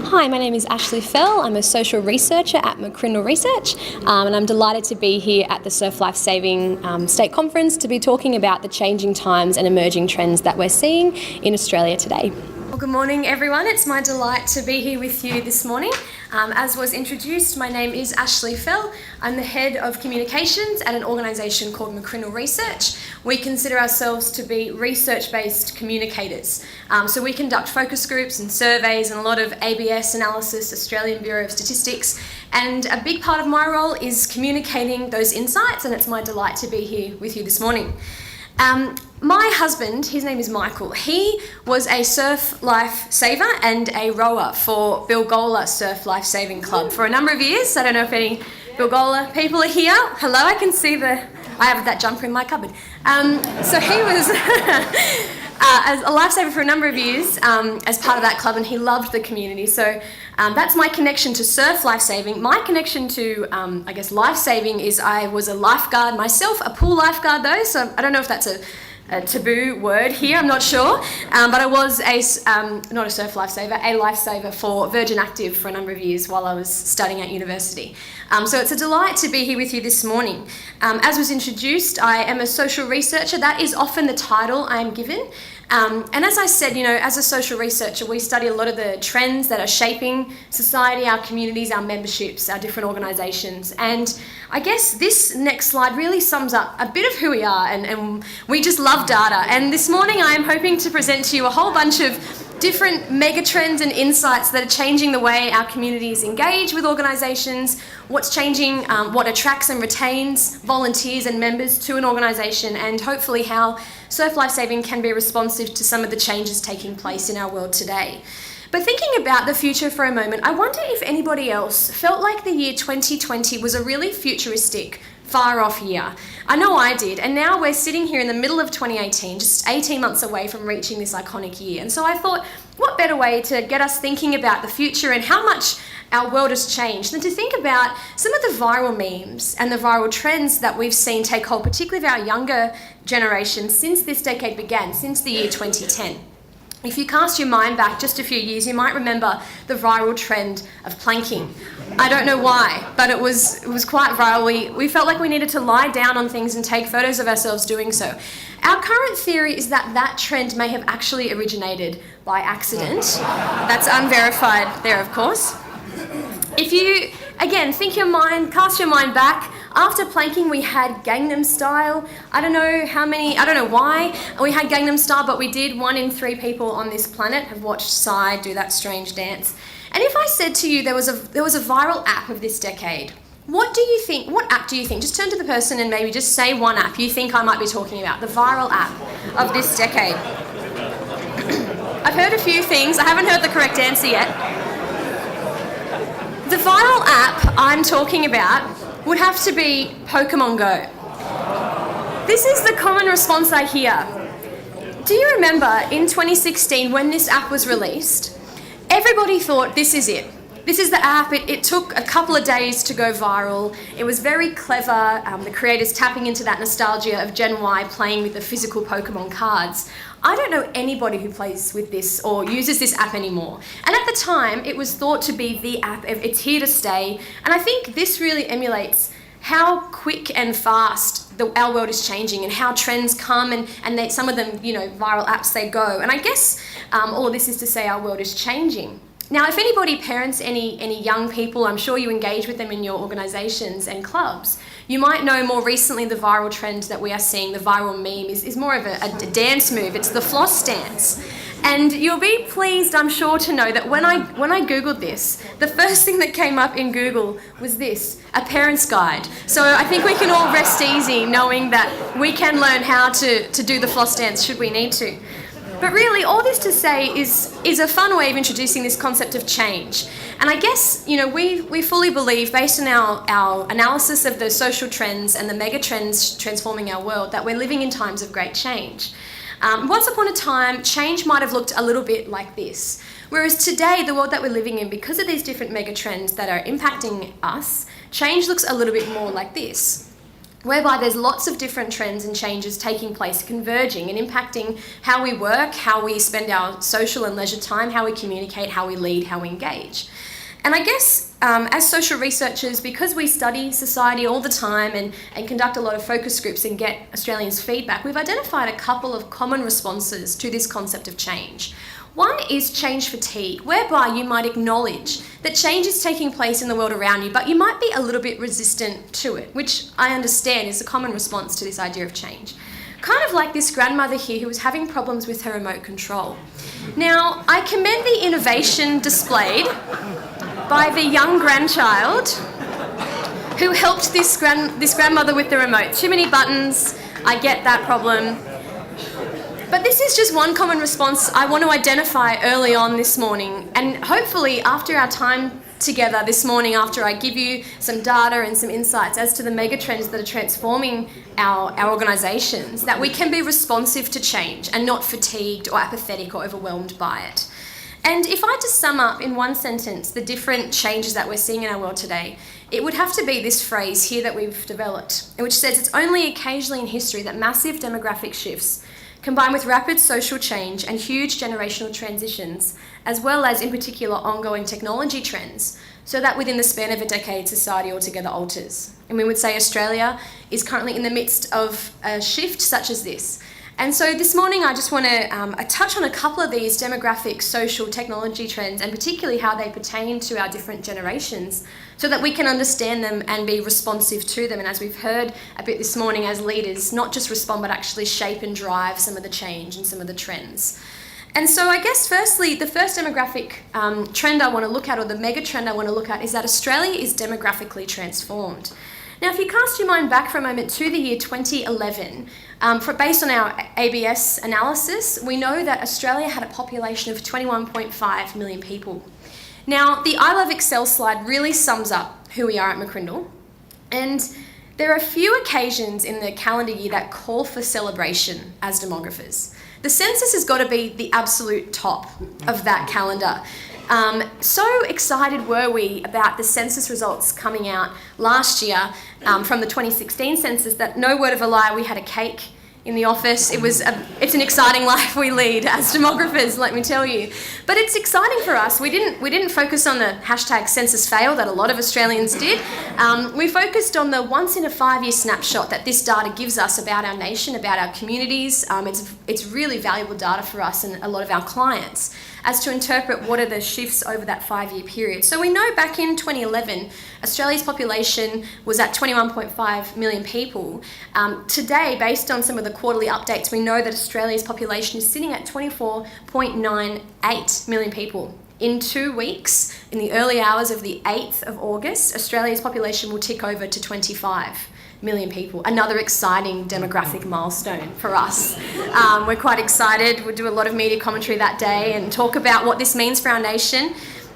Hi, my name is Ashley Fell. I'm a social researcher at McCrindle Research, and I'm delighted to be here at the Surf Life Saving State Conference to be talking about the changing times and emerging trends that we're seeing in Australia today. Well, good morning, everyone. It's my delight to be here with you this morning. As was introduced, my name is Ashley Fell. I'm the head of communications at an organisation called McCrindle Research. We consider ourselves to be research-based communicators. So we conduct focus groups and surveys and a lot of ABS analysis, Australian Bureau of Statistics, and a big part of my role is communicating those insights, and it's my delight to be here with you this morning. My husband, his name is Michael, he was a surf life saver and a rower for Bilgola Surf Life Saving Club for a number of years. I don't know if any Bilgola people are here. Hello, I can see I have that jumper in my cupboard. So he was as a lifesaver for a number of years as part of that club, and he loved the community. So that's my connection to surf lifesaving. My connection to, lifesaving is I was a lifeguard myself, a pool lifeguard though, so I don't know if that's a taboo word here, I'm not sure, but I was not a surf lifesaver, a lifesaver for Virgin Active for a number of years while I was studying at university. So it's a delight to be here with you this morning. As was introduced, I am a social researcher. That is often the title I am given. And as I said, as a social researcher, we study a lot of the trends that are shaping society, our communities, our memberships, our different organisations. And I guess this next slide really sums up a bit of who we are, and we just love data. And this morning I am hoping to present to you a whole bunch of different mega trends and insights that are changing the way our communities engage with organisations, what's changing, what attracts and retains volunteers and members to an organisation, and hopefully how surf lifesaving can be responsive to some of the changes taking place in our world today. But thinking about the future for a moment, I wonder if anybody else felt like the year 2020 was a really futuristic, far off year. I know I did, and now we're sitting here in the middle of 2018, just 18 months away from reaching this iconic year. And so I thought, what better way to get us thinking about the future and how much our world has changed than to think about some of the viral memes and the viral trends that we've seen take hold, particularly of our younger generation, since this decade began, since the year 2010. If you cast your mind back just a few years, you might remember the viral trend of planking. I don't know why, but it was quite viral. We felt like we needed to lie down on things and take photos of ourselves doing so. Our current theory is that that trend may have actually originated by accident. That's unverified there, of course. If you, again, cast your mind back. After planking, we had Gangnam Style. I don't know why we had Gangnam Style, but we did. 1 in 3 people on this planet have watched Psy do that strange dance. And if I said to you there was a viral app of this decade, what do you think? What app do you think? Just turn to the person and maybe just say one app you think I might be talking about, the viral app of this decade. I've heard a few things. I haven't heard the correct answer yet. The viral app I'm talking about would have to be Pokemon Go. This is the common response I hear. Do you remember in 2016 when this app was released? Everybody thought, this is it. This is the app. It took a couple of days to go viral. It was very clever, the creators tapping into that nostalgia of Gen Y playing with the physical Pokemon cards. I don't know anybody who plays with this or uses this app anymore. And at the time, it was thought to be the app. It's here to stay. And I think this really emulates how quick and fast our world is changing and how trends come and some of them, viral apps, they go. And I guess all of this is to say our world is changing. Now, if anybody parents any young people, I'm sure you engage with them in your organisations and clubs, you might know more recently the viral trend that we are seeing, the viral meme, is more of a dance move. It's the floss dance. And you'll be pleased, I'm sure, to know that when I Googled this, the first thing that came up in Google was this, a parent's guide. So I think we can all rest easy knowing that we can learn how to do the floss dance should we need to. But really, all this to say is a fun way of introducing this concept of change. And I guess, we fully believe, based on our analysis of the social trends and the mega trends transforming our world, that we're living in times of great change. Once upon a time, change might have looked a little bit like this. Whereas today, the world that we're living in, because of these different mega trends that are impacting us, change looks a little bit more like this. whereby there's lots of different trends and changes taking place, converging and impacting how we work, how we spend our social and leisure time, how we communicate, how we lead, how we engage. And I guess as social researchers, because we study society all the time and conduct a lot of focus groups and get Australians' feedback, we've identified a couple of common responses to this concept of change. One is change fatigue, whereby you might acknowledge that change is taking place in the world around you, but you might be a little bit resistant to it, which I understand is a common response to this idea of change. Kind of like this grandmother here who was having problems with her remote control. Now, I commend the innovation displayed by the young grandchild who helped this grandmother with the remote. Too many buttons, I get that problem. But this is just one common response I want to identify early on this morning, and hopefully after our time together this morning, after I give you some data and some insights as to the megatrends that are transforming our organisations, that we can be responsive to change and not fatigued or apathetic or overwhelmed by it. And if I just sum up in one sentence the different changes that we're seeing in our world today, it would have to be this phrase here that we've developed, which says it's only occasionally in history that massive demographic shifts combined with rapid social change and huge generational transitions, as well as in particular ongoing technology trends, so that within the span of a decade society altogether alters. And we would say Australia is currently in the midst of a shift such as this. And so this morning I just want to touch on a couple of these demographic, social, technology trends, and particularly how they pertain to our different generations, so that we can understand them and be responsive to them. And as we've heard a bit this morning as leaders, not just respond, but actually shape and drive some of the change and some of the trends. And so I guess firstly, the first demographic trend I want to look at, or the mega trend I want to look at, is that Australia is demographically transformed. Now, if you cast your mind back for a moment to the year 2011, based on our ABS analysis, we know that Australia had a population of 21.5 million people. Now, the I Love Excel slide really sums up who we are at McCrindle, and there are a few occasions in the calendar year that call for celebration as demographers. The census has got to be the absolute top of that calendar. So excited were we about the census results coming out last year from the 2016 census that, no word of a lie, we had a cake in the office. It's an exciting life we lead as demographers, let me tell you. But it's exciting for us. We didn't focus on the hashtag census fail that a lot of Australians did. We focused on the once in a 5-year snapshot that this data gives us about our nation, about our communities. It's really valuable data for us and a lot of our clients as to interpret what are the shifts over that 5-year period. So we know back in 2011, Australia's population was at 21.5 million people. Today, based on some of the quarterly updates, we know that Australia's population is sitting at 24.98 million people. In 2 weeks, in the early hours of the 8th of August, Australia's population will tick over to 25 million people. Another exciting demographic milestone for us. We're quite excited. We'll do a lot of media commentary that day and talk about what this means for our nation.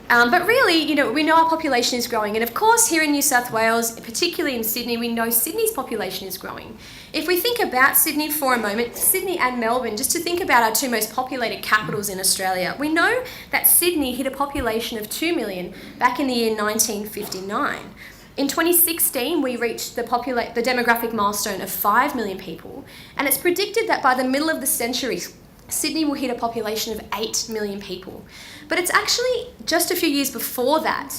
But really, we know our population is growing. And of course, here in New South Wales, particularly in Sydney, we know Sydney's population is growing. If we think about Sydney for a moment, Sydney and Melbourne, just to think about our two most populated capitals in Australia, we know that Sydney hit a population of 2 million back in the year 1959. In 2016, we reached the demographic milestone of 5 million people, and it's predicted that by the middle of the century, Sydney will hit a population of 8 million people. But it's actually just a few years before that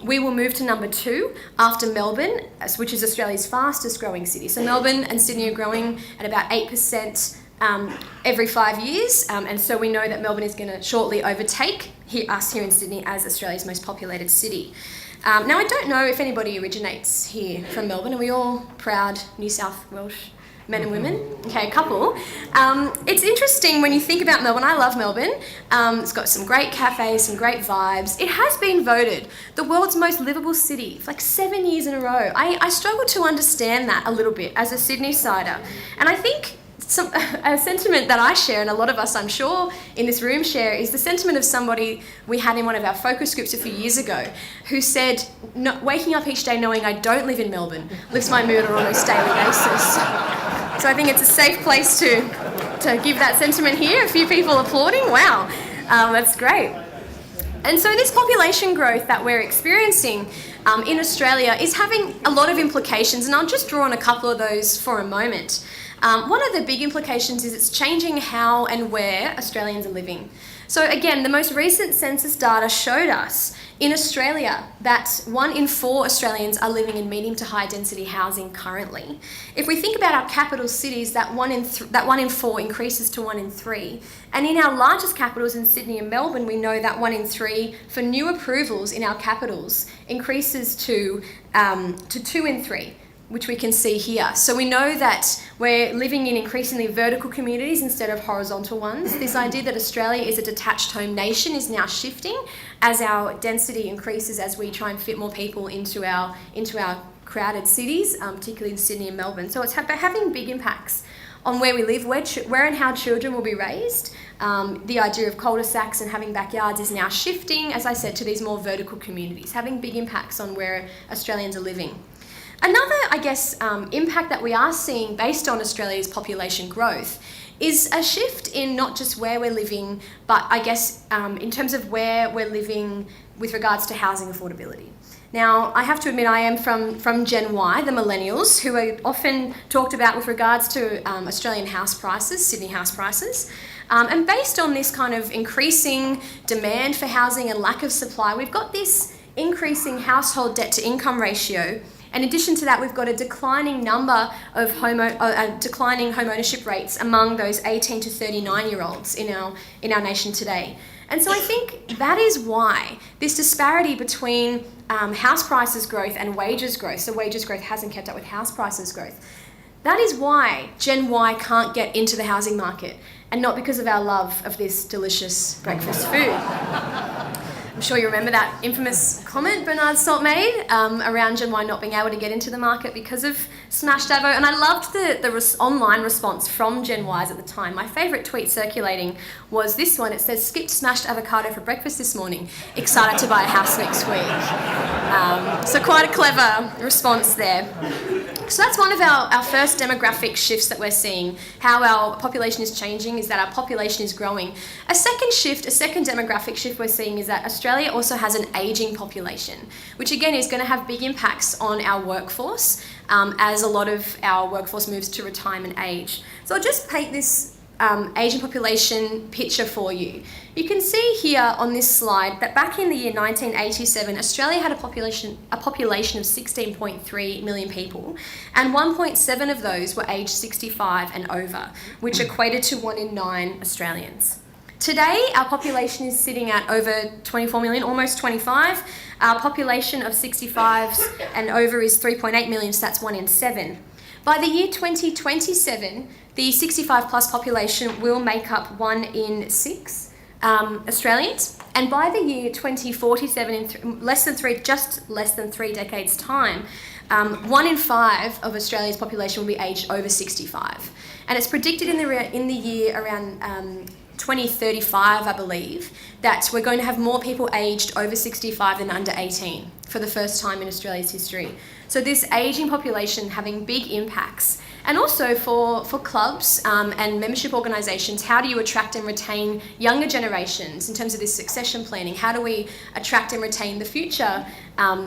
we will move to number 2 after Melbourne, which is Australia's fastest growing city. So Melbourne and Sydney are growing at about 8% every 5 years, and so we know that Melbourne is going to shortly overtake us here in Sydney as Australia's most populated city. Now, I don't know if anybody originates here from Melbourne. Are we all proud New South Welsh men and women? Okay, a couple. It's interesting when you think about Melbourne. I love Melbourne. It's got some great cafes, some great vibes. It has been voted the world's most livable city for like 7 years in a row. I struggle to understand that a little bit as a Sydney-sider. And I think a sentiment that I share, and a lot of us, I'm sure, in this room share, is the sentiment of somebody we had in one of our focus groups a few years ago who said, waking up each day knowing I don't live in Melbourne lifts my mood on an almost daily basis. So I think it's a safe place to give that sentiment here. A few people applauding. Wow, that's great. And so this population growth that we're experiencing in Australia is having a lot of implications, and I'll just draw on a couple of those for a moment. One of the big implications is it's changing how and where Australians are living. So again, the most recent census data showed us in Australia that 1 in 4 Australians are living in medium to high density housing currently. If we think about our capital cities, that 1 in 4 increases to 1 in 3. And in our largest capitals in Sydney and Melbourne, we know that 1 in 3 for new approvals in our capitals increases to 2 in 3. Which we can see here. So we know that we're living in increasingly vertical communities instead of horizontal ones. This idea that Australia is a detached home nation is now shifting as our density increases, as we try and fit more people into our crowded cities, particularly in Sydney and Melbourne. So it's having big impacts on where we live, where and how children will be raised. The idea of cul-de-sacs and having backyards is now shifting, as I said, to these more vertical communities, having big impacts on where Australians are living. Another, impact that we are seeing based on Australia's population growth is a shift in not just where we're living, but in terms of where we're living with regards to housing affordability. Now, I have to admit I am from Gen Y, the millennials, who are often talked about with regards to Australian house prices, Sydney house prices. And based on this kind of increasing demand for housing and lack of supply, we've got this increasing household debt to income ratio. In addition to that, we've got a declining number of declining home ownership rates among those 18 to 39-year-olds in our nation today. And so I think that is why this disparity between house prices growth and wages growth, so wages growth hasn't kept up with house prices growth, that is why Gen Y can't get into the housing market, and not because of our love of this delicious breakfast food. I'm sure you remember that infamous comment Bernard Salt made around Gen Y not being able to get into the market because of smashed avo, and I loved the online response from Gen Ys at the time. My favourite tweet circulating was this one. It says, "Skipped smashed avocado for breakfast this morning, excited to buy a house next week." So quite a clever response there. So that's one of our first demographic shifts that we're seeing. How our population is changing is that our population is growing. A second demographic shift we're seeing is that Australia also has an ageing population, which again is going to have big impacts on our workforce as a lot of our workforce moves to retirement age. So I'll just paint this Asian population picture for you. You can see here on this slide that back in the year 1987, Australia had a population of 16.3 million people, and 1.7 of those were aged 65 and over, which equated to 1 in 9 Australians. Today, our population is sitting at over 24 million, almost 25. Our population of 65s and over is 3.8 million, so that's 1 in 7. By the year 2027, the 65 plus population will make up 1 in 6 Australians. And by the year 2047, in less than 3 decades' time, 1 in 5 of Australia's population will be aged over 65. And it's predicted in the year around 2035, I believe, that we're going to have more people aged over 65 than under 18 for the first time in Australia's history. So this ageing population having big impacts. And also for clubs and membership organisations, how do you attract and retain younger generations in terms of this succession planning? How do we attract and retain the future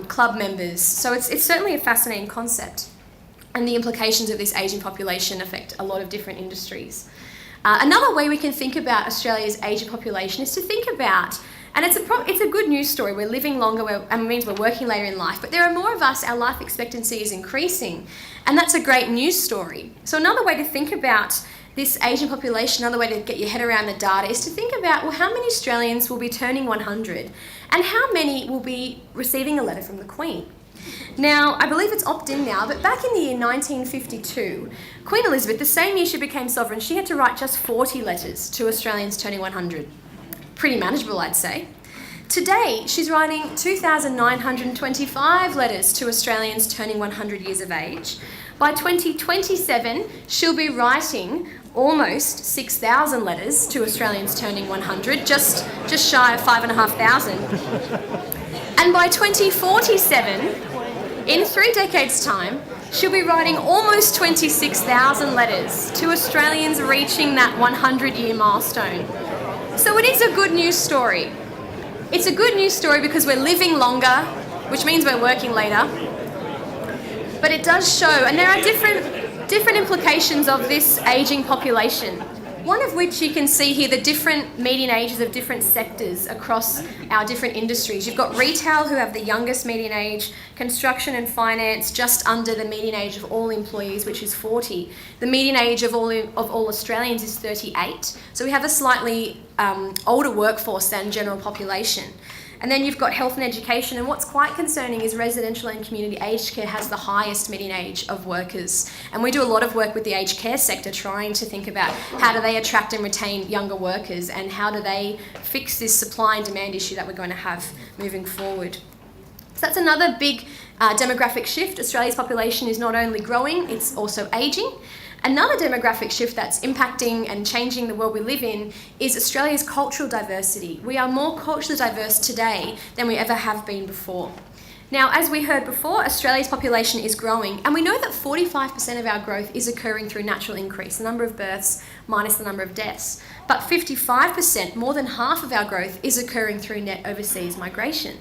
club members? So it's certainly a fascinating concept. And the implications of this ageing population affect a lot of different industries. Another way we can think about Australia's ageing population is to think about, and it's a good news story, we're living longer, it means we're working later in life, but there are more of us, our life expectancy is increasing, and that's a great news story. So another way to think about this Asian population, another way to get your head around the data is to think about, well, how many Australians will be turning 100, and how many will be receiving a letter from the Queen? Now, I believe it's opt-in now, but back in the year 1952, Queen Elizabeth, the same year she became sovereign, she had to write just 40 letters to Australians turning 100. Pretty manageable, I'd say. Today, she's writing 2,925 letters to Australians turning 100 years of age. By 2027, she'll be writing almost 6,000 letters to Australians turning 100, just shy of 5,500. And by 2047, in 3 decades' time, she'll be writing almost 26,000 letters to Australians reaching that 100-year milestone. So it is a good news story. It's a good news story because we're living longer, which means we're working later. But it does show, and there are different implications of this ageing population. One of which you can see here the different median ages of different sectors across our different industries. You've got retail, who have the youngest median age, construction and finance just under the median age of all employees, which is 40. The median age of all Australians is 38. So we have a slightly older workforce than general population. And then you've got health and education, and what's quite concerning is residential and community aged care has the highest median age of workers. And we do a lot of work with the aged care sector trying to think about how do they attract and retain younger workers, and how do they fix this supply and demand issue that we're going to have moving forward. So that's another big demographic shift. Australia's population is not only growing, it's also ageing. Another demographic shift that's impacting and changing the world we live in is Australia's cultural diversity. We are more culturally diverse today than we ever have been before. Now, as we heard before, Australia's population is growing, and we know that 45% of our growth is occurring through natural increase, the number of births minus the number of deaths. But 55%, more than half of our growth, is occurring through net overseas migration.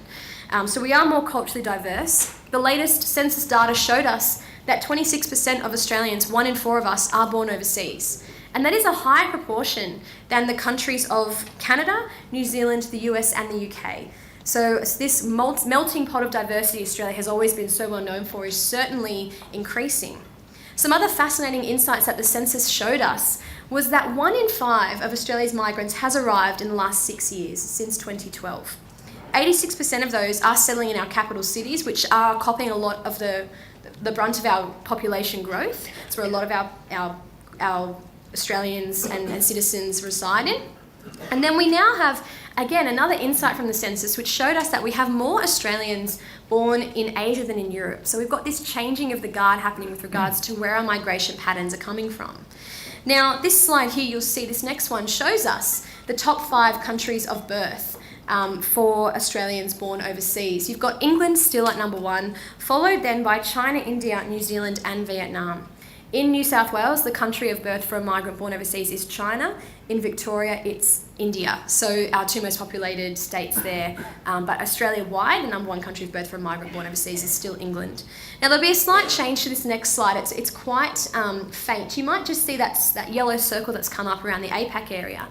So we are more culturally diverse. The latest census data showed us that 26% of Australians, 1 in 4 of us, are born overseas. And that is a higher proportion than the countries of Canada, New Zealand, the US and the UK. So this melting pot of diversity Australia has always been so well known for is certainly increasing. Some other fascinating insights that the census showed us was that 1 in 5 of Australia's migrants has arrived in the last 6 years, since 2012. 86% of those are settling in our capital cities, which are copying a lot of the brunt of our population growth. It's where a lot of our Australians and citizens reside in. And then we now have, again, another insight from the census which showed us that we have more Australians born in Asia than in Europe. So we've got this changing of the guard happening with regards to where our migration patterns are coming from. Now, this slide here, you'll see this next one shows us the top 5 countries of birth for Australians born overseas. You've got England still at number 1, followed then by China, India, New Zealand and Vietnam. In New South Wales, the country of birth for a migrant born overseas is China. In Victoria, it's India. So our 2 most populated states there. But Australia-wide, the number 1 country of birth for a migrant born overseas is still England. Now, there'll be a slight change to this next slide. It's quite faint. You might just see that yellow circle that's come up around the APAC area.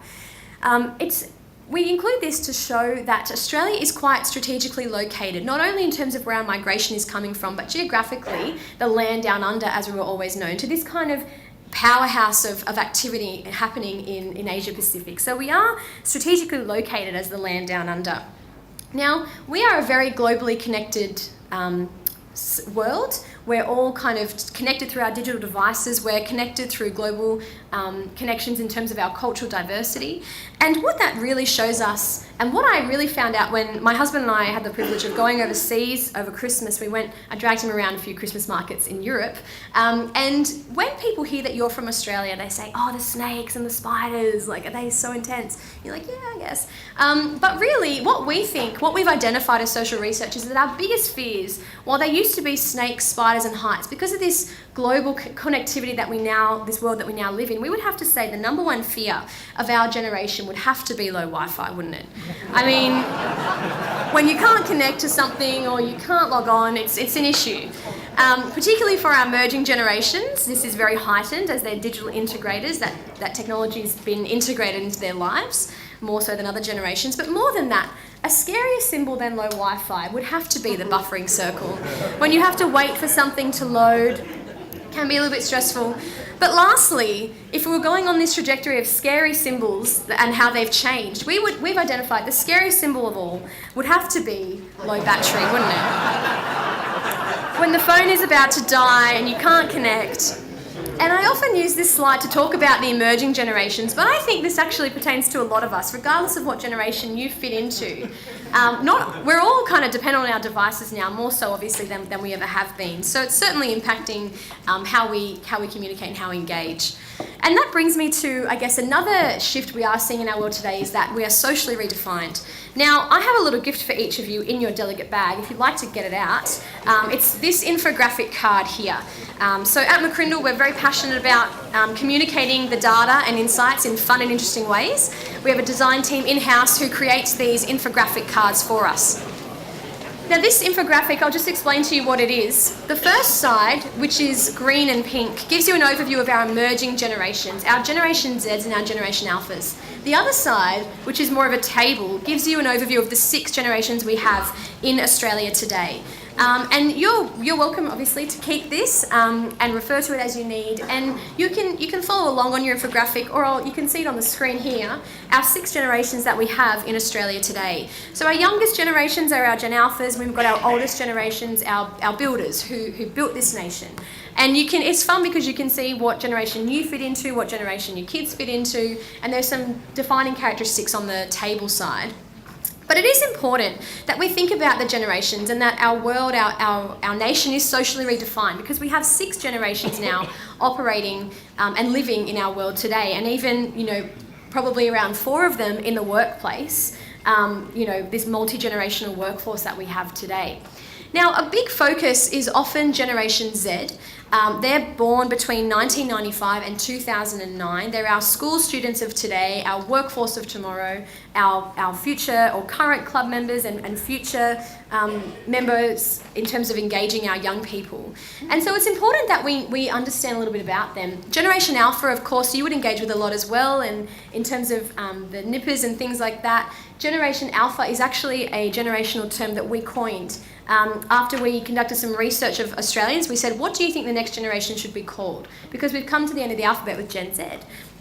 We include this to show that Australia is quite strategically located, not only in terms of where our migration is coming from, but geographically, the land down under, as we were always known, to this kind of powerhouse of activity happening in Asia Pacific. So we are strategically located as the land down under. Now, we are a very globally connected world. We're all kind of connected through our digital devices. We're connected through global connections in terms of our cultural diversity. And what that really shows us, and what I really found out when my husband and I had the privilege of going overseas over Christmas, I dragged him around a few Christmas markets in Europe. And when people hear that you're from Australia, they say, oh, the snakes and the spiders, like, are they so intense? You're like, yeah, I guess. But really, what we've identified as social researchers is that our biggest fears, while they used to be snakes, spiders and heights, because of this global connectivity this world that we now live in, we would have to say the number 1 fear of our generation would have to be low Wi-Fi, wouldn't it? I mean, when you can't connect to something or you can't log on, it's an issue. Particularly for our emerging generations, this is very heightened as they're digital integrators, that technology's been integrated into their lives, more so than other generations. But more than that, a scarier symbol than low Wi-Fi would have to be the buffering circle. When you have to wait for something to load, can be a little bit stressful. But lastly, if we were going on this trajectory of scary symbols and how they've changed, we've identified the scariest symbol of all would have to be low battery, wouldn't it? When the phone is about to die and you can't connect. And I often use this slide to talk about the emerging generations, but I think this actually pertains to a lot of us, regardless of what generation you fit into. We're all kind of dependent on our devices now, more so obviously than we ever have been. So it's certainly impacting how we communicate and how we engage. And that brings me to, I guess, another shift we are seeing in our world today is that we are socially redefined. Now, I have a little gift for each of you in your delegate bag, if you'd like to get it out. It's this infographic card here. So at McCrindle, we're very passionate about communicating the data and insights in fun and interesting ways. We have a design team in-house who creates these infographic cards for us. Now this infographic, I'll just explain to you what it is. The first side, which is green and pink, gives you an overview of our emerging generations, our Generation Zs and our Generation Alphas. The other side, which is more of a table, gives you an overview of the 6 generations we have in Australia today. And you're welcome, obviously, to keep this and refer to it as you need. And you can follow along on your infographic, or you can see it on the screen here, our 6 generations that we have in Australia today. So our youngest generations are our Gen Alphas. We've got our oldest generations, our builders who built this nation. And it's fun because you can see what generation you fit into, what generation your kids fit into, and there's some defining characteristics on the table side. But it is important that we think about the generations and that our world, our nation is socially redefined, because we have 6 generations now operating and living in our world today, and even, probably around 4 of them in the workplace, this multi-generational workforce that we have today. Now, a big focus is often Generation Z. They're born between 1995 and 2009. They're our school students of today, our workforce of tomorrow, our future or current club members and future members in terms of engaging our young people. And so it's important that we understand a little bit about them. Generation Alpha, of course, you would engage with a lot as well, and in terms of the nippers and things like that. Generation Alpha is actually a generational term that we coined. After we conducted some research of Australians, we said, what do you think the next generation should be called? Because we've come to the end of the alphabet with Gen Z.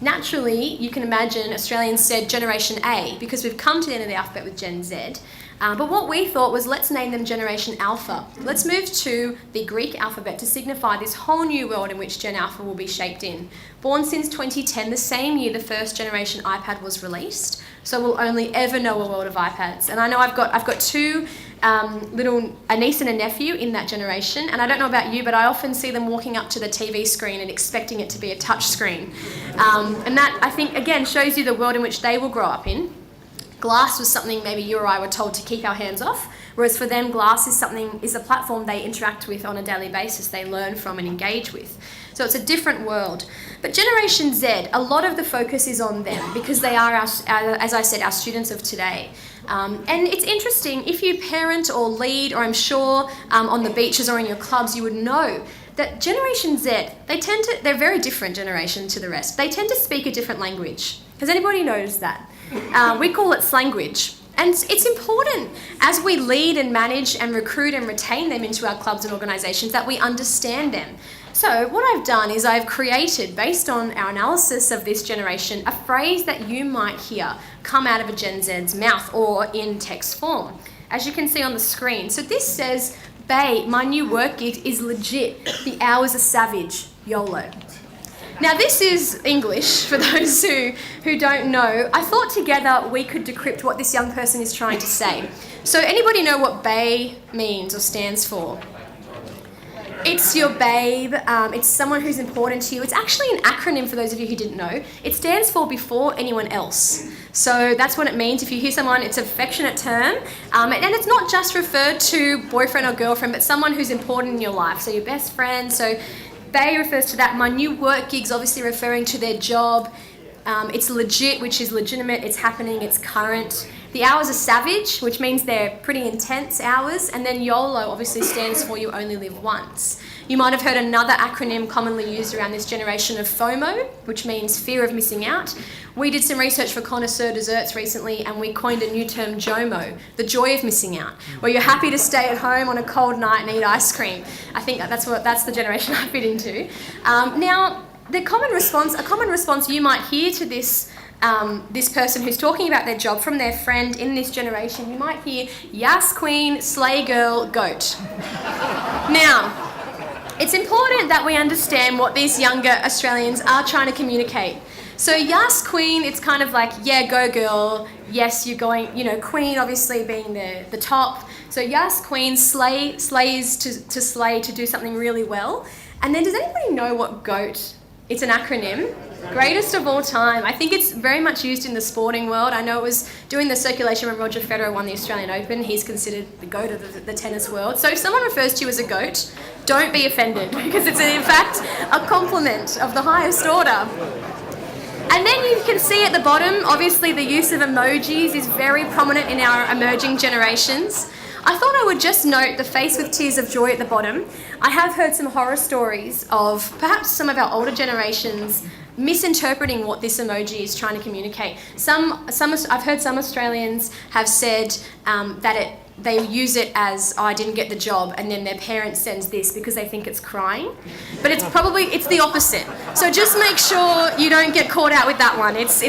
Naturally, you can imagine Australians said Generation A, because we've come to the end of the alphabet with Gen Z. But what we thought was, let's name them Generation Alpha. Let's move to the Greek alphabet to signify this whole new world in which Gen Alpha will be shaped in. Born since 2010, the same year the first generation iPad was released, so we'll only ever know a world of iPads. And I know I've got 2 a niece and a nephew in that generation, and I don't know about you, but I often see them walking up to the TV screen and expecting it to be a touch screen. And that, I think, again, shows you the world in which they will grow up in. Glass was something maybe you or I were told to keep our hands off, whereas for them, glass is a platform they interact with on a daily basis, they learn from and engage with. So it's a different world. But Generation Z, a lot of the focus is on them because they are, as I said, our students of today. And it's interesting, if you parent or lead, or I'm sure on the beaches or in your clubs, you would know that Generation Z, they're a very different generation to the rest. They tend to speak a different language. Has anybody noticed that? We call it slanguage. And it's important as we lead and manage and recruit and retain them into our clubs and organisations that we understand them. So what I've done is I've created, based on our analysis of this generation, a phrase that you might hear come out of a Gen Z's mouth or in text form, as you can see on the screen. So this says, "Bae, my new work gig is legit. The hours are savage. YOLO." Now this is English, for those who don't know. I thought together we could decrypt what this young person is trying to say. So anybody know what BAE means or stands for? It's your babe, it's someone who's important to you. It's actually an acronym for those of you who didn't know. It stands for before anyone else. So that's what it means. If you hear someone, it's an affectionate term. And it's not just referred to boyfriend or girlfriend, but someone who's important in your life. So your best friend. So BAE refers to that. My new work gig's obviously referring to their job. It's legit, which is legitimate, it's happening, it's current. The hours are savage, which means they're pretty intense hours. And then YOLO obviously stands for you only live once. You might have heard another acronym commonly used around this generation of FOMO, which means fear of missing out. We did some research for Connoisseur Desserts recently, and we coined a new term, JOMO, the joy of missing out, where you're happy to stay at home on a cold night and eat ice cream. I think that's the generation I fit into. Now, a common response you might hear to this person who's talking about their job from their friend in this generation, you might hear, "Yas queen, slay girl, goat." Now, it's important that we understand what these younger Australians are trying to communicate. So yas queen, it's kind of like, yeah, go girl, yes, you're going, queen obviously being the top. So yas queen, slays to slay, to do something really well. And then does anybody know what GOAT? It's an acronym. Greatest of all time. I think it's very much used in the sporting world. I know it was doing the circulation when Roger Federer won the Australian Open. He's considered the GOAT of the tennis world. So if someone refers to you as a GOAT, don't be offended, because it's in fact a compliment of the highest order. And then you can see at the bottom, obviously the use of emojis is very prominent in our emerging generations. I thought I would just note the face with tears of joy at the bottom. I have heard some horror stories of perhaps some of our older generations misinterpreting what this emoji is trying to communicate. I've heard some Australians have said that they use it as, oh, I didn't get the job, and then their parent sends this because they think it's crying. But it's the opposite. So just make sure you don't get caught out with that one. It's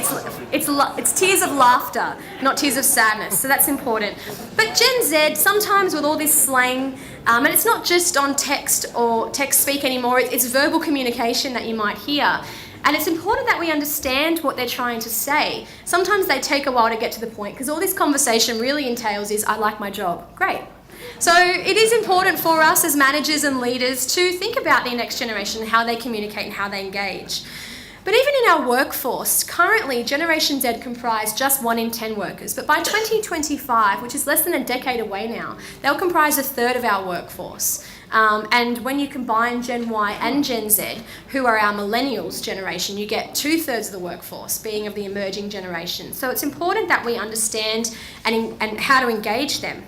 tears of laughter, not tears of sadness. So that's important. But Gen Z, sometimes with all this slang, and it's not just on text or text speak anymore, it's verbal communication that you might hear. And it's important that we understand what they're trying to say. Sometimes they take a while to get to the point because all this conversation really entails is, I like my job. Great. So it is important for us as managers and leaders to think about the next generation, how they communicate and how they engage. But even in our workforce, currently Generation Z comprise just 1 in 10 workers. But by 2025, which is less than a decade away now, they'll comprise a third of our workforce. And when you combine Gen Y and Gen Z, who are our millennials generation, you get 2/3 of the workforce being of the emerging generation. So it's important that we understand and how to engage them.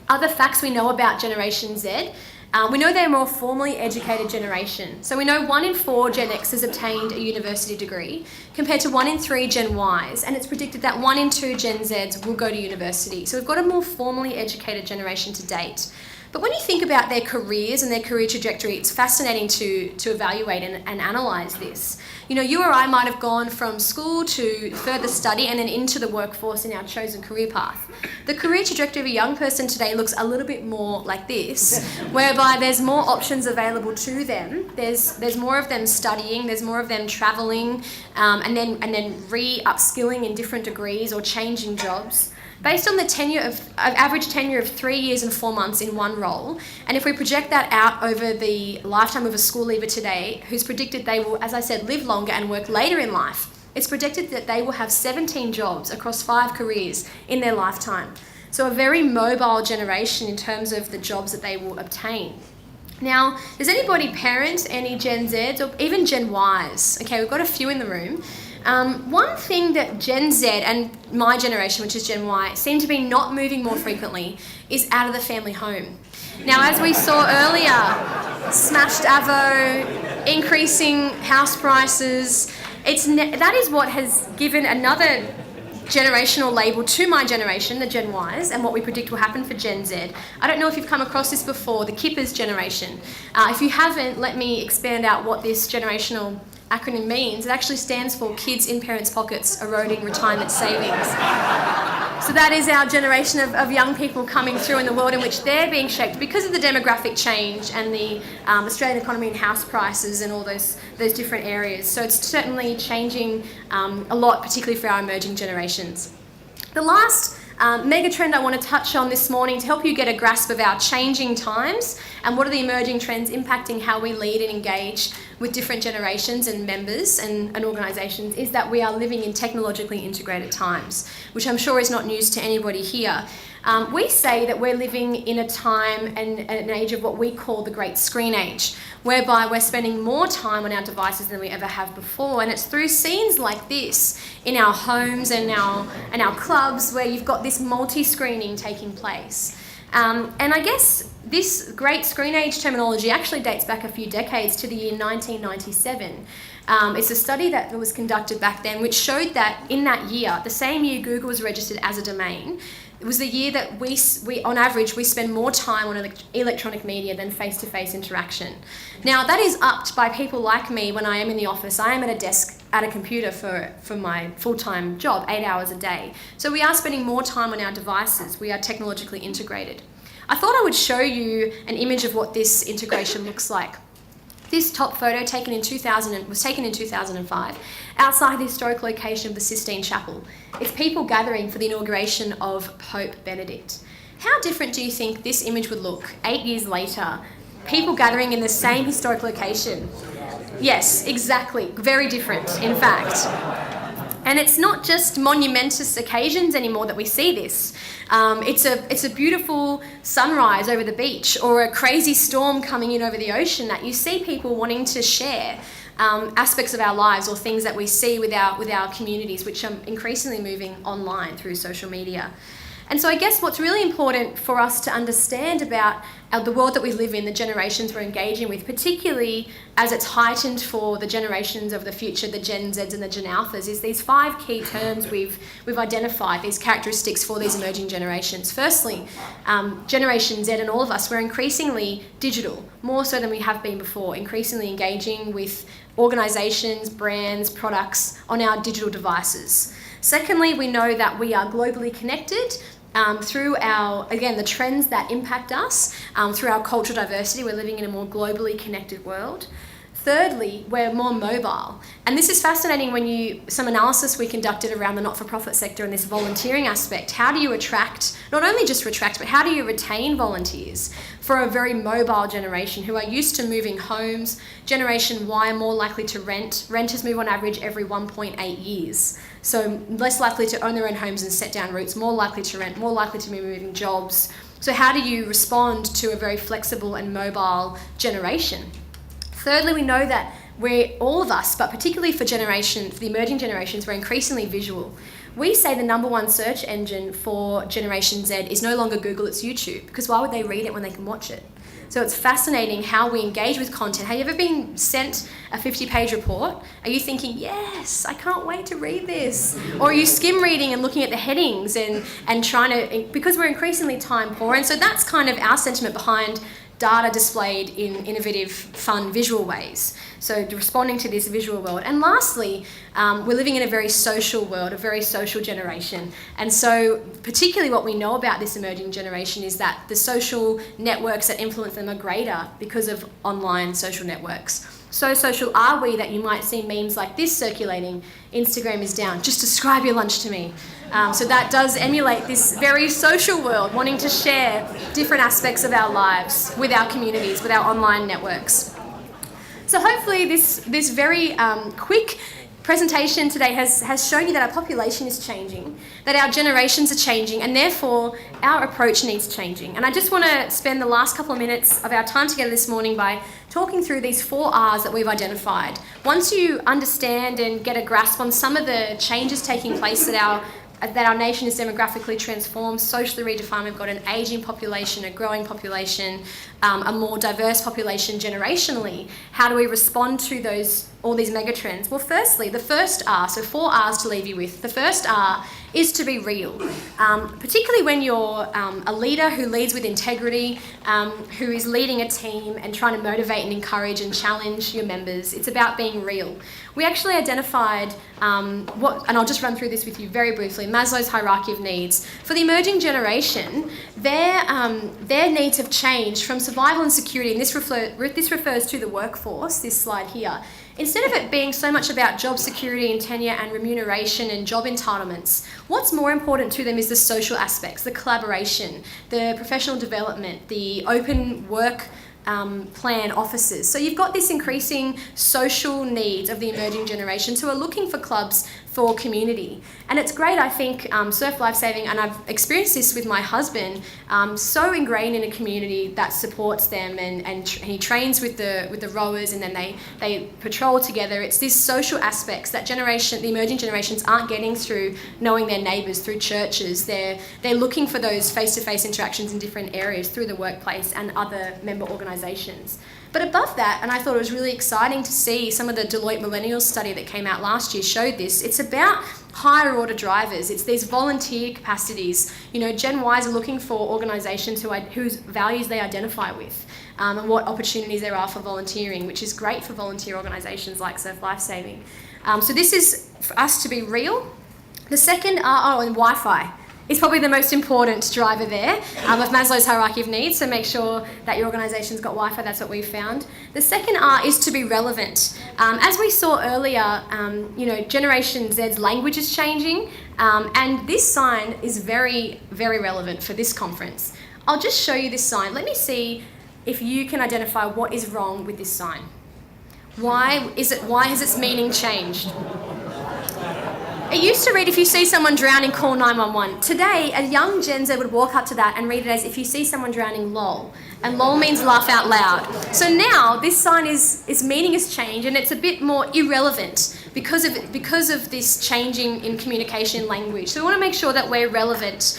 Other facts we know about Generation Z, we know they're a more formally educated generation. So we know 1 in 4 Gen X's obtained a university degree compared to 1 in 3 Gen Ys, and it's predicted that 1 in 2 Gen Zs will go to university. So we've got a more formally educated generation to date. But when you think about their careers and their career trajectory, it's fascinating to evaluate and analyse this. You know, you or I might have gone from school to further study and then into the workforce in our chosen career path. The career trajectory of a young person today looks a little bit more like this, whereby there's more options available to them. There's more of them studying, there's more of them travelling, and then re-upskilling in different degrees or changing jobs. Based on the average tenure of 3 years and 4 months in one role, and if we project that out over the lifetime of a school leaver today, who's predicted they will, as I said, live longer and work later in life, it's predicted that they will have 17 jobs across 5 careers in their lifetime. So a very mobile generation in terms of the jobs that they will obtain. Now, does anybody parent any Gen Zs or even Gen Ys? Okay, we've got a few in the room. One thing that Gen Z and my generation, which is Gen Y, seem to be not moving more frequently is out of the family home. Now, as we saw earlier, smashed avo, increasing house prices, that is what has given another generational label to my generation, the Gen Ys, and what we predict will happen for Gen Z. I don't know if you've come across this before, the Kippers generation. If you haven't, let me expand out what this generational acronym means. It actually stands for Kids in Parents' Pockets Eroding Retirement Savings. So that is our generation of young people coming through in the world in which they're being shaped because of the demographic change and the Australian economy and house prices and all those different areas. So it's certainly changing a lot, particularly for our emerging generations. The last mega trend I want to touch on this morning to help you get a grasp of our changing times and what are the emerging trends impacting how we lead and engage with different generations and members and organisations is that we are living in technologically integrated times, which I'm sure is not news to anybody here. We say that we're living in a time and an age of what we call the great screen age, whereby we're spending more time on our devices than we ever have before, and it's through scenes like this in our homes and our clubs where you've got this multi-screening taking place. And I guess this great screen age terminology actually dates back a few decades to the year 1997. It's a study that was conducted back then which showed that in that year, the same year Google was registered as a domain, it was the year that we on average, we spend more time on electronic media than face-to-face interaction. Now, that is upped by people like me when I am in the office. I am at a desk at a computer for my full-time job, 8 hours a day. So we are spending more time on our devices. We are technologically integrated. I thought I would show you an image of what this integration looks like. This top photo was taken in 2005 outside the historic location of the Sistine Chapel. It's people gathering for the inauguration of Pope Benedict. How different do you think this image would look 8 years later? People gathering in the same historic location. Yes, exactly. Very different, in fact. And it's not just monumentous occasions anymore that we see this. It's a beautiful sunrise over the beach or a crazy storm coming in over the ocean that you see people wanting to share aspects of our lives or things that we see with our communities, which are increasingly moving online through social media. And so I guess what's really important for us to understand about the world that we live in, the generations we're engaging with, particularly as it's heightened for the generations of the future, the Gen Zs and the Gen Alphas, is these 5 key terms we've identified, these characteristics for these emerging generations. Firstly, Generation Z and all of us, we're increasingly digital, more so than we have been before, increasingly engaging with organisations, brands, products on our digital devices. Secondly, we know that we are globally connected through the trends that impact us, through our cultural diversity. We're living in a more globally connected world. Thirdly, we're more mobile. And this is fascinating some analysis we conducted around the not-for-profit sector and this volunteering aspect. How do you attract, not only just attract, but how do you retain volunteers for a very mobile generation who are used to moving homes? Generation Y are more likely to rent. Renters move on average every 1.8 years. So less likely to own their own homes and set down roots, more likely to rent, more likely to be moving jobs. So how do you respond to a very flexible and mobile generation? Thirdly, we know that all of us, but particularly for the emerging generations, we're increasingly visual. We say the number 1 search engine for Generation Z is no longer Google, it's YouTube, because why would they read it when they can watch it? So it's fascinating how we engage with content. Have you ever been sent a 50-page report? Are you thinking, yes, I can't wait to read this? Or are you skim reading and looking at the headings and trying to, because we're increasingly time poor. And so that's kind of our sentiment behind data displayed in innovative, fun, visual ways. So responding to this visual world. And lastly, we're living in a very social world, a very social generation. And so particularly what we know about this emerging generation is that the social networks that influence them are greater because of online social networks. So social are we that you might see memes like this circulating, Instagram is down, just describe your lunch to me. So that does emulate this very social world, wanting to share different aspects of our lives with our communities, with our online networks. So hopefully this very quick presentation today has shown you that our population is changing, that our generations are changing, and therefore our approach needs changing. And I just want to spend the last couple of minutes of our time together this morning by talking through these 4 R's that we've identified. Once you understand and get a grasp on some of the changes taking place that our nation is demographically transformed, socially redefined, we've got an ageing population, a growing population, a more diverse population generationally. How do we respond to all these megatrends? Well, firstly, the first R, so 4 R's to leave you with. The first R is to be real, particularly when you're a leader who leads with integrity, who is leading a team and trying to motivate and encourage and challenge your members. It's about being real. We actually identified and I'll just run through this with you very briefly, Maslow's hierarchy of needs. For the emerging generation, their needs have changed from survival and security, and this refers to the workforce, this slide here. Instead of it being so much about job security and tenure and remuneration and job entitlements, what's more important to them is the social aspects, the collaboration, the professional development, the open work plan offices. So you've got this increasing social needs of the emerging generations who are looking for clubs for community. And it's great, I think, Surf Lifesaving, and I've experienced this with my husband, so ingrained in a community that supports them, and he trains with the rowers, and then they patrol together. It's these social aspects that the emerging generations aren't getting through knowing their neighbours, through churches. They're looking for those face-to-face interactions in different areas through the workplace and other member organisations. But above that, and I thought it was really exciting to see some of the Deloitte Millennials study that came out last year showed this, it's about higher order drivers. It's these volunteer capacities. Gen Ys are looking for organisations whose values they identify with, and what opportunities there are for volunteering, which is great for volunteer organisations like Surf Lifesaving. So this is for us to be real. The second and Wi-Fi is probably the most important driver there of Maslow's hierarchy of needs, so make sure that your organisation's got Wi-Fi, that's what we've found. The second R is to be relevant. As we saw earlier, Generation Z's language is changing, and this sign is very, very relevant for this conference. I'll just show you this sign. Let me see if you can identify what is wrong with this sign. Why has its meaning changed? It used to read, if you see someone drowning, call 911. Today, a young Gen Z would walk up to that and read it as, if you see someone drowning, lol. And lol means laugh out loud. So now this sign its meaning has changed, and it's a bit more irrelevant because of this changing in communication language. So we want to make sure that we're relevant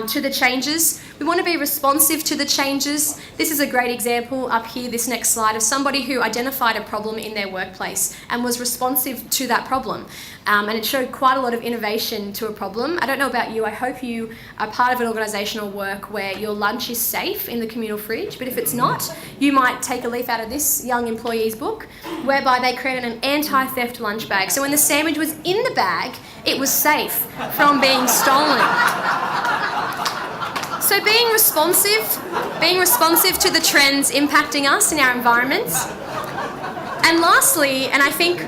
to the changes. We want to be responsive to the changes. This is a great example up here, this next slide, of somebody who identified a problem in their workplace and was responsive to that problem. And it showed quite a lot of innovation to a problem. I don't know about you, I hope you are part of an organisational work where your lunch is safe in the communal fridge, but if it's not, you might take a leaf out of this young employee's book, whereby they created an anti-theft lunch bag. So when the sandwich was in the bag, it was safe from being stolen. So being responsive to the trends impacting us in our environments. And lastly, and I think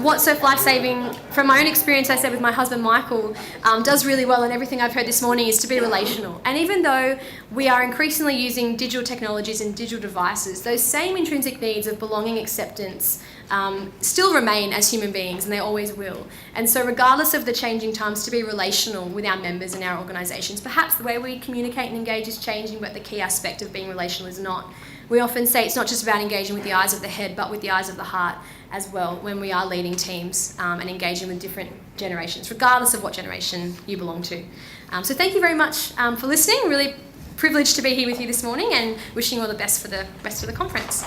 what Surf Lifesaving, from my own experience, I said with my husband Michael, does really well, and everything I've heard this morning, is to be relational. And even though we are increasingly using digital technologies and digital devices, those same intrinsic needs of belonging, acceptance, still remain as human beings, and they always will. And so regardless of the changing times, to be relational with our members and our organisations. Perhaps the way we communicate and engage is changing, but the key aspect of being relational is not. We often say it's not just about engaging with the eyes of the head, but with the eyes of the heart as well, when we are leading teams and engaging with different generations, regardless of what generation you belong to. So thank you very much for listening. Really privileged to be here with you this morning, and wishing you all the best for the rest of the conference.